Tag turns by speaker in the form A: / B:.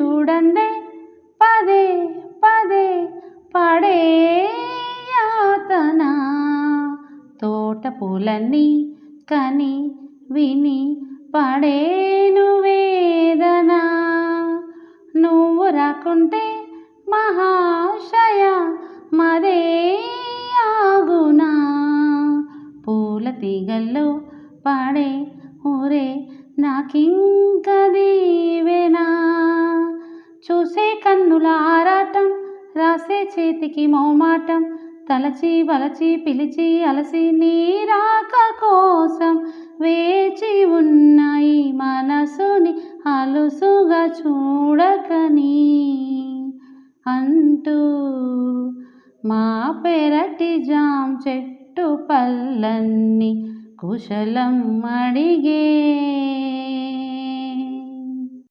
A: చూడందే పదే పదే పడే యాతన. తోట పూలన్నీ కని విని పడేను వేదన. నువ్వు రాకుంటే మహాశయ మరే ఆగునా. పూల తీగల్లో పాడే ఊరే నాకింక దీవెనా. చూసే కన్నుల ఆరాటం రాసే చేతికి మోమాటం. తలచి వలచి పిలిచి అలసి నీ రాక కోసం వేచి ఉన్న ఈ మనసుని అలుసుగా చూడకని అంటూ మా పెరటి జాం చెట్టు పళ్ళన్నీ కుశలం అడిగే.